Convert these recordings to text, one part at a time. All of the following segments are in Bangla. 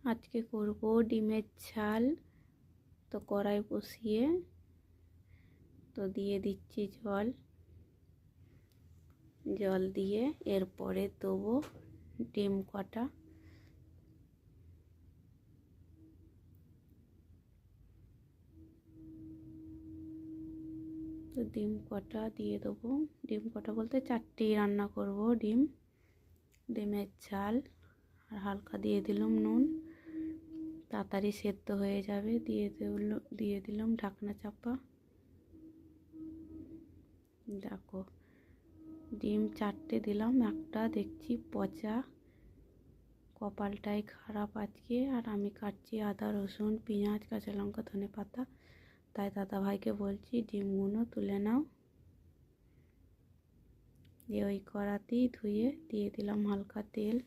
আজকে করব ডিমের ঝাল। তো কড়াই বসিয়ে তো দিয়ে দিচ্ছি জল দিয়ে এরপরে দেবো ডিম কটা। তো ডিম কটা দিয়ে দেবো, ডিম কটা বলতে 4টি রান্না করব ডিমের ঝাল। আর হালকা দিয়ে দিলাম নুন, তাড়াতাড়ি সেদ্ধ হয়ে যাবে। দিয়ে দিলাম ঢাকনা চাপা। দেখো ডিম 4টে দিলাম, একটা দেখছি পচা, কপালটাই খারাপ আজকে। আর আমি কাটছি আদা রসুন পেঁয়াজ কাঁচা লঙ্কা ধনে পাতা, তাই দাদা ভাইকে বলছি ডিমগুলো তুলে নাও। দিয়ে ওই কড়াতেই ধুয়ে দিয়ে দিলাম হালকা তেল।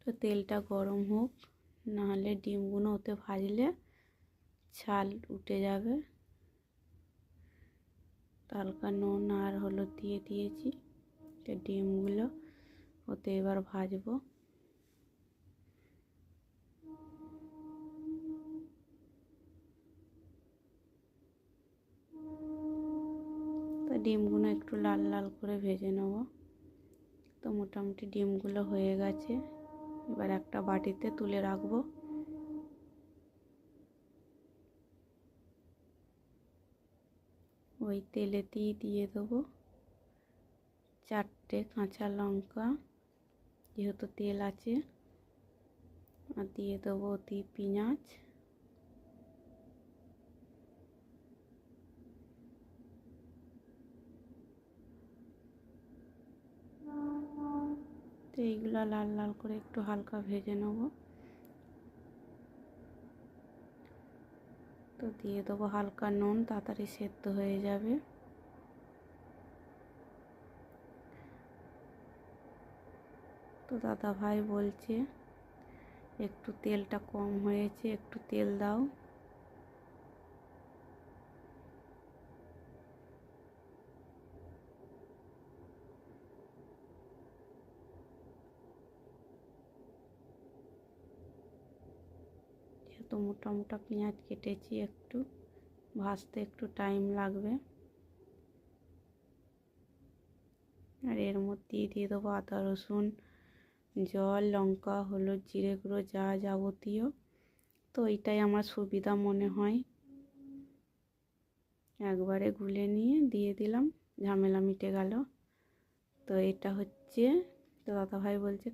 তো তেলটা গরম হোক, নাহলে ডিমগুলো ওতে ভাজলে ছাল উঠে যাবে। হালকা নুন আর হলুদ দিয়ে দিয়েছি। তো ডিমগুলো ওতে এবার ভাজবো। তো ডিমগুলো একটু লাল লাল করে ভেজে নেব। তো মোটামুটি ডিমগুলো হয়ে গেছে, এবার একটা বাটিতে তুলে রাখবো। ওই তেলেতেই দিয়ে দেবো 4টে কাঁচা লঙ্কা, যেহেতু তেল আছে। আর দিয়ে দেবো পেঁয়াজ। তো এইগুলো লাল লাল করে একটু হালকা ভেজে নেব। তো দিয়ে দেবো হালকা নুন, তাড়াতাড়ি সেদ্ধ হয়ে যাবে। তো দাদা ভাই বলছে একটু তেলটা কম হয়েছে, একটু তেল দাও। যেহেতু মোটা মোটা পেঁয়াজ কেটেছি, একটু ভাজতে একটু টাইম লাগবে। আর এর মধ্যেই দিয়ে দেবো আদা রসুন, জল, লঙ্কা, হলুদ, জিরে গুঁড়ো, যা যাবতীয়। তো এইটাই আমার সুবিধা মনে হয়, একবারে গুলে নিয়ে দিয়ে দিলাম, ঝামেলা মিটে গেল। তো এটা হচ্ছে, তো দাদা ভাই বলছে